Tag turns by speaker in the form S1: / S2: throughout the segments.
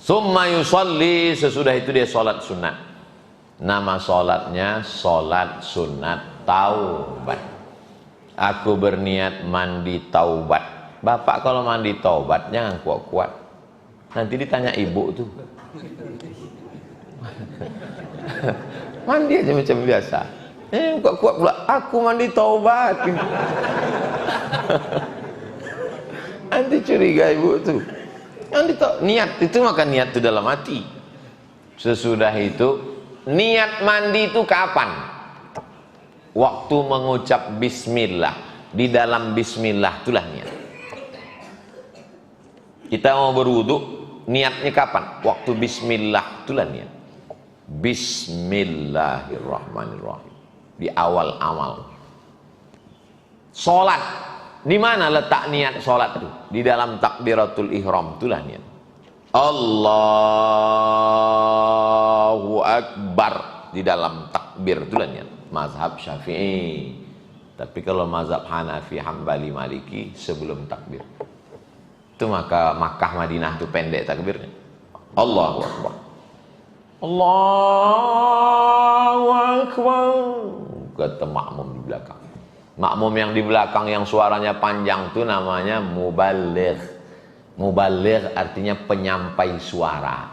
S1: Tsumma yusolli, sesudah itu dia sholat sunat. Nama sholatnya sholat sunat taubat. Aku berniat mandi taubat. Bapak kalau mandi taubat jangan kuat-kuat. Nanti ditanya ibu tuh. Mandi aja macam biasa. Kuat-kuat pula. Aku mandi taubat. Nanti curiga ibu tuh. Niat itu maka niat itu dalam hati. Sesudah itu niat mandi itu kapan? Waktu mengucap bismillah. Di dalam bismillah itulah niat. Kita mau berwudu, niatnya kapan? Waktu bismillah itulah niat. Bismillahirrahmanirrahim. Di awal amal. Salat, di mana letak niat salat itu? Di dalam takbiratul ihram itulah niat. Allahu Akbar, di dalam takbir itulah niat. Mazhab Syafi'i. Tapi kalau mazhab Hanafi, Hambali, Maliki sebelum takbir. Itu maka Makkah Madinah itu pendek takbirnya. Allahu Akbar. Allahu Akbar. Kata makmum di belakang. Makmum yang di belakang yang suaranya panjang itu namanya mubaligh. Mubaligh artinya penyampai suara.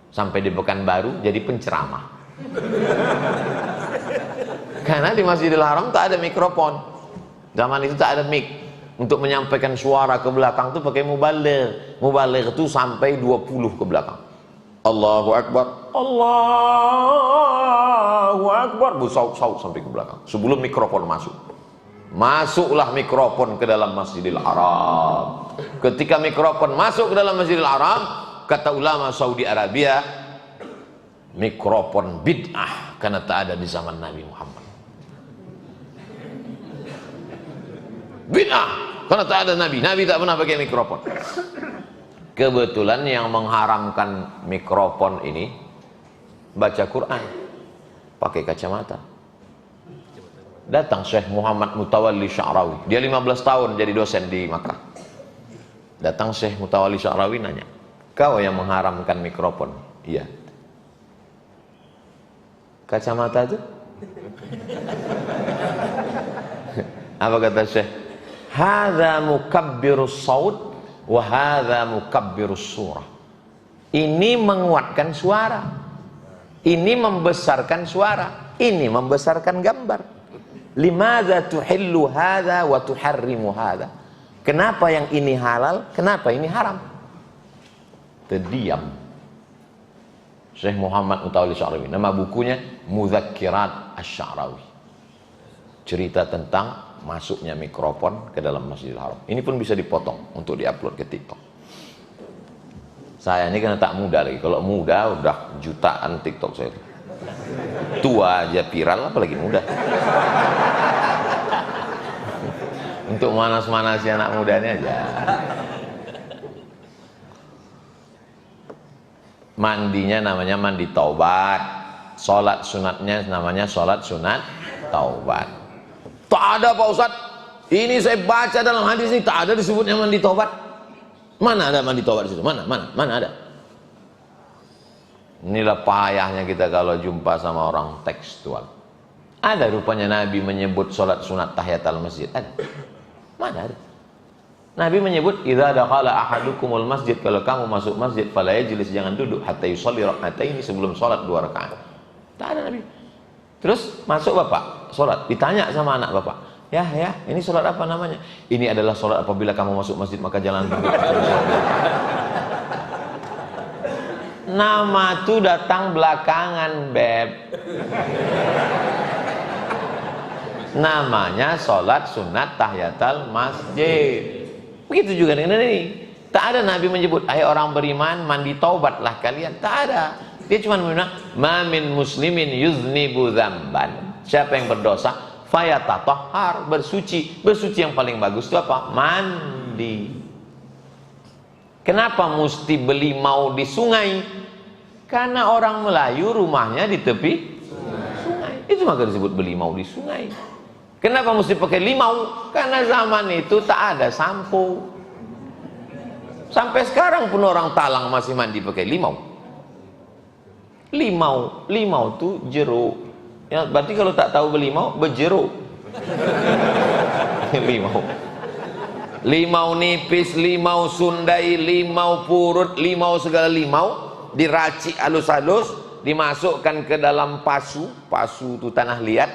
S1: Sampai di Pekanbaru jadi penceramah. Karena di Masjidil Haram tak ada mikrofon. Zaman itu tak ada mic. Untuk menyampaikan suara ke belakang itu pakai mubaligh. Mubaligh itu sampai 20 ke belakang. Allahu Akbar. Allahu Akbar. Bersaut-saut sampai ke belakang. Sebelum mikrofon masuk. Masuklah mikrofon ke dalam Masjidil Haram. Ketika mikrofon masuk ke dalam Masjidil Haram, kata ulama Saudi Arabia, mikrofon bid'ah karena tak ada di zaman Nabi Muhammad. Bid'ah karena tak ada Nabi. Nabi tak pernah pakai mikrofon. Kebetulan yang mengharamkan mikrofon ini baca Quran pakai kacamata. Datang Syekh Muhammad Mutawalli Sya'rawi. Dia 15 tahun jadi dosen di Makkah. Datang Syekh Mutawalli Sya'rawi nanya, kau yang mengharamkan mikrofon? Iya. Kacamata itu? Apa kata Syekh? Hadza mukabbirus saut wa hadza mukabbirus surah. Ini menguatkan suara. Ini membesarkan suara. Ini membesarkan gambar. Limadza tuhillu hadza wa tuharrimu hadza? Kenapa yang ini halal, kenapa ini haram? Terdiam. Syekh Muhammad Mutawalli Sya'rawi. Nama bukunya Mudzakirat Asy-Sya'rawi. Cerita tentang masuknya mikrofon ke dalam Masjidil Haram. Ini pun bisa dipotong untuk diupload ke TikTok. Saya ini karena tak muda lagi. Kalau muda udah jutaan TikTok saya. Tua aja viral, apalagi muda. Untuk manas-manasi anak mudanya aja. Mandinya namanya mandi taubat. Sholat sunatnya namanya sholat sunat taubat. Tak ada Pak Ustadz. Ini saya baca dalam hadis ini tak ada disebutnya mandi taubat. Mana ada mandi taubat di situ? Mana ada? Inilah payahnya kita kalau jumpa sama orang tekstual. Ada rupanya Nabi menyebut sholat sunat tahiyatul masjid. Ada. Mana ada? Nabi menyebut idza dakhala ahadukumul masjid, kalau kamu masuk masjid fala yajlis, jangan duduk hatta yusalli rak'ataini, sebelum sholat 2 rakaat. Tak ada Nabi. Terus masuk bapak sholat, ditanya sama anak bapak, ya ini sholat apa namanya? Ini adalah sholat apabila kamu masuk masjid maka jangan duduk. Nama itu datang belakangan, beb. Namanya sholat sunat tahiyatul masjid. Begitu juga dengan ini. Tak ada Nabi menyebut, hai orang beriman, mandi taubatlah kalian. Tak ada. Dia cuma bilang, ma min muslimin yuznibu dzamban. Siapa yang berdosa, fayatatahhar, bersuci. Bersuci yang paling bagus itu apa? Mandi. Kenapa mesti beli mau di sungai? Karena orang Melayu rumahnya di tepi sungai. Itu maka disebut beli mau di sungai. Kenapa mesti pakai limau? Karena zaman itu tak ada sampo. Sampai sekarang pun orang Talang masih mandi pakai limau. Limau tuh jeruk. Ya, berarti kalau tak tahu berlimau, berjeruk. Limau nipis, limau sundai, limau purut, limau segala limau diracik halus-halus, dimasukkan ke dalam pasu itu tanah liat.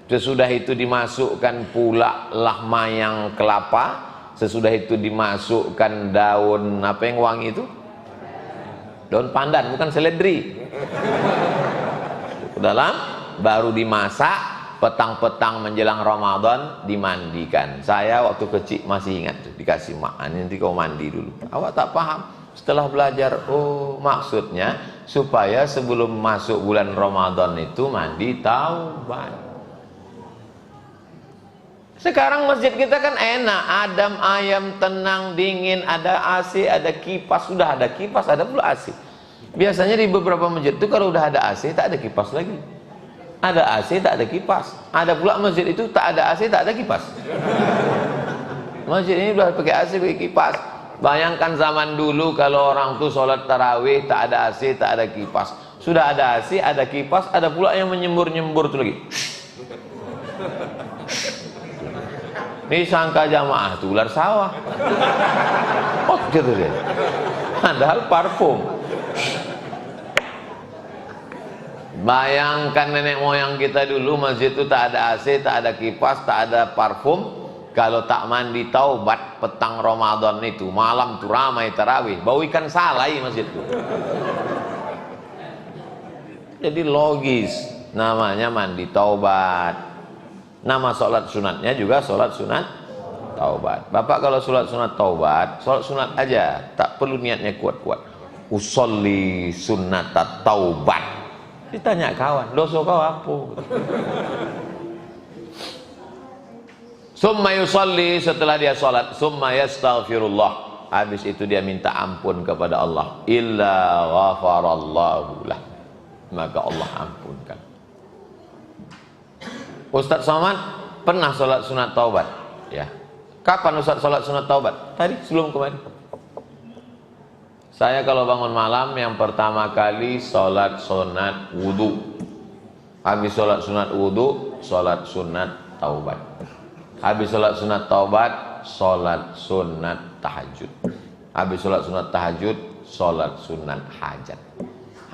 S1: Sesudah itu dimasukkan pula mayang kelapa. Sesudah itu dimasukkan daun apa yang wangi itu? Daun pandan, bukan seledri. Ke dalam, baru dimasak. Petang-petang menjelang Ramadan dimandikan. Saya waktu kecil masih ingat tuh, dikasih mak, nanti kau mandi dulu. Awak tak paham. Setelah belajar, oh maksudnya supaya sebelum masuk bulan Ramadan itu mandi taubat. Sekarang masjid kita kan enak, adem ayam, tenang, dingin, ada AC, ada kipas, sudah ada kipas, ada pula AC. Biasanya di beberapa masjid itu kalau udah ada AC tak ada kipas lagi. Ada AC tak ada kipas. Ada pula masjid itu tak ada AC tak ada kipas. Masjid ini udah pakai AC pakai kipas. Bayangkan zaman dulu kalau orang tuh sholat tarawih tak ada AC tak ada kipas. Sudah ada AC ada kipas, ada pula yang menyembur-nyembur tuh lagi. Ini sangka jamaah tuh ular sawah. Oh gitu dia. Padahal parfum. Bayangkan nenek moyang kita dulu masjid itu tak ada AC, tak ada kipas, tak ada parfum. Kalau tak mandi taubat petang Ramadan itu, malam tuh ramai tarawih, bau ikan salai masjid itu. Jadi logis, namanya mandi taubat. Nama sholat sunatnya juga sholat sunat taubat. Bapak kalau sholat sunat taubat, sholat sunat aja, tak perlu niatnya kuat-kuat. Usolli sunnatat taubat. Ditanya kawan, dosa kau apa? Summa yusalli, setelah dia sholat, summa yastaghfirullah, habis itu dia minta ampun kepada Allah, illa ghafarallahu lah, maka Allah ampunkan. Ustaz Somad pernah sholat sunat taubat? Ya. Kapan Ustaz sholat sunat taubat? Tadi sebelum kemarin. Saya kalau bangun malam yang pertama kali sholat sunat wudhu. Habis sholat sunat wudhu, sholat sunat taubat. Habis sholat sunat taubat, sholat sunat tahajud. Habis sholat sunat tahajud, sholat sunat hajat.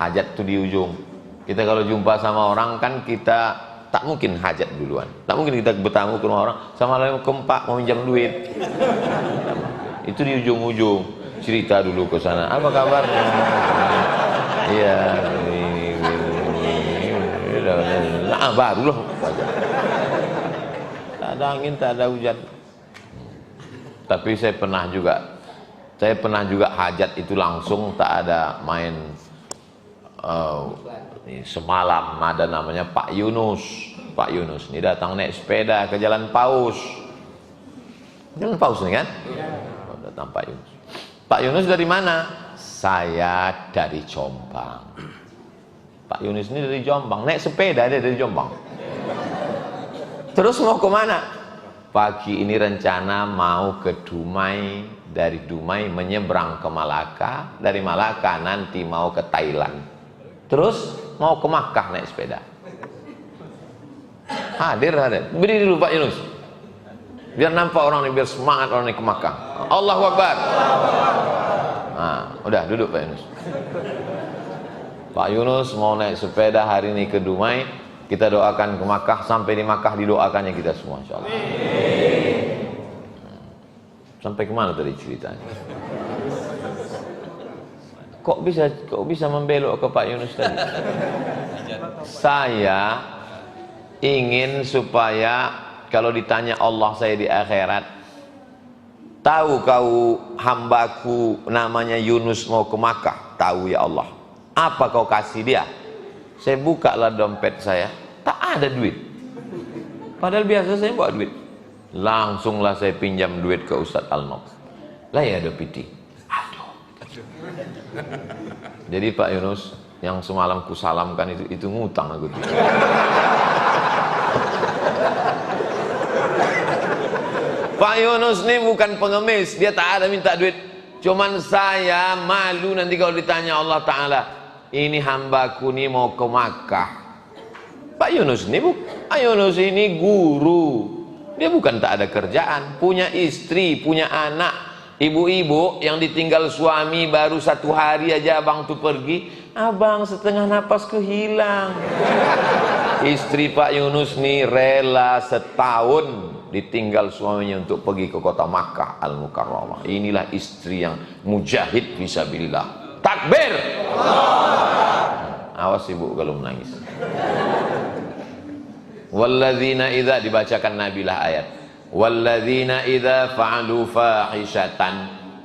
S1: Hajat itu di ujung. Kita kalau jumpa sama orang kan kita tak mungkin hajat duluan. Tak mungkin kita bertamu ke rumah orang, Assalamualaikum Pak, mau pinjam duit. Itu di ujung-ujung. Cerita dulu ke sana, apa kabarnya? Iya, baru loh. Tak ada angin, tak ada hujan. Tapi saya pernah juga hajat itu langsung, tak ada main. Semalam ada namanya Pak Yunus. Pak Yunus ini datang naik sepeda ke Jalan Paus. Jalan Paus nih kan? Datang Pak Yunus. Pak Yunus dari mana? Saya dari Jombang. Pak Yunus ini dari Jombang, naik sepeda dia dari Jombang. Terus mau ke mana? Pagi ini rencana mau ke Dumai, dari Dumai menyeberang ke Malaka, dari Malaka nanti mau ke Thailand. Terus mau ke Makkah naik sepeda. Hadir. Beri dulu Pak Yunus. Biar nampak orang ini, biar semangat orang ini ke Makkah. Allahu Akbar. Nah, udah duduk Pak Yunus. Pak Yunus mau naik sepeda hari ini ke Dumai. Kita doakan ke Makkah, sampai di Makkah didoakannya kita semua insyaallah. Sampai kemana tadi ceritanya? Kok bisa membelok ke Pak Yunus tadi? Saya ingin supaya kalau ditanya Allah saya di akhirat, tahu kau hambaku namanya Yunus mau ke Makkah? Tahu ya Allah. Apa kau kasih dia? Saya bukalah dompet saya, tak ada duit. Padahal biasa saya bawa duit. Langsunglah saya pinjam duit ke Ustadz Alnob. Lah ya ada piti. Aduh. Jadi Pak Yunus yang semalam kusalamkan itu ngutang aku. Pak Yunus ini bukan pengemis, dia tak ada minta duit. Cuman saya malu nanti kalau ditanya Allah Ta'ala, ini hambaku nih mau ke Makkah. Pak Yunus ini guru. Dia bukan tak ada kerjaan, punya istri, punya anak. Ibu-ibu yang ditinggal suami baru 1 hari aja abang tuh pergi, abang setengah napas kehilang. Istri Pak Yunus nih rela setahun ditinggal suaminya untuk pergi ke kota Makkah Al-Mukarramah. Inilah istri yang mujahid fisabilillah. Takbir. Awas ibu kalau menangis. Walladzina idza, dibacakan Nabilah ayat. Walladzina idza fa'alu fahishatan,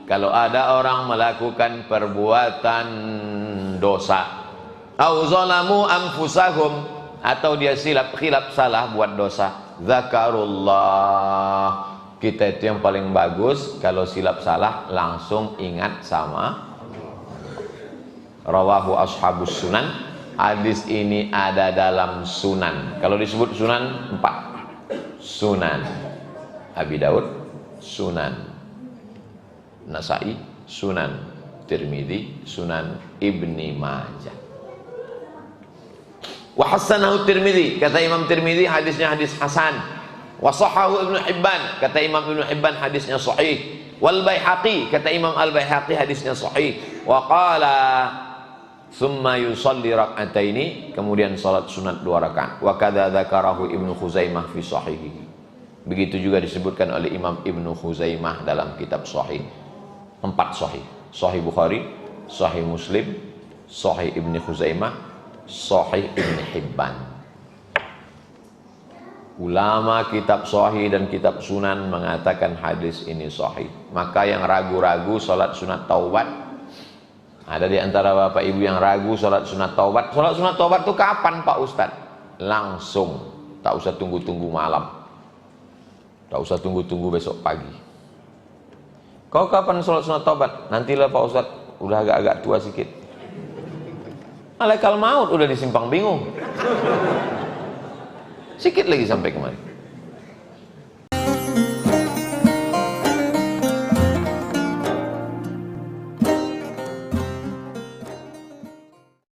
S1: kalau ada orang melakukan perbuatan dosa, au zalamu anfusahum, atau dia khilaf salah buat dosa, zakarullah. Kita itu yang paling bagus kalau silap salah langsung ingat sama rawahu ashabus sunan. Hadis ini ada dalam sunan. Kalau disebut sunan 4. Sunan Abi Daud, Sunan Nasai, Sunan Tirmidzi, Sunan Ibni Majah. Wa hasanahu Tirmidzi, kata Imam Tirmidzi hadisnya hadis hasan. Wa sahahu Ibnu Hibban, kata Imam Ibnu Hibban hadisnya sahih. Wal Baihaqi, kata Imam Al Baihaqi hadisnya sahih. Wa qala summa yusalli rak'ataini, kemudian salat sunat 2 rakaat. Wa kadza dzakarahu Ibnu Khuzaimah fi sahihihi. Begitu juga disebutkan oleh Imam Ibnu Khuzaimah dalam kitab sahih. 4 sahih. Sahih Bukhari, Sahih Muslim, Sahih Ibnu Khuzaimah, Sahih Ibnu Hibban. Ulama kitab sahih dan kitab sunan mengatakan hadis ini sahih. Maka yang ragu-ragu salat sunat taubat, ada di antara bapak ibu yang ragu salat sunat taubat. Salat sunat taubat itu kapan Pak Ustadz? Langsung, tak usah tunggu-tunggu malam, tak usah tunggu-tunggu besok pagi. Kau kapan salat sunat taubat? Nantilah Pak Ustadz, udah agak-agak tua sedikit. Malaikat maut udah disimpang bingung. Sikit lagi sampai kemari.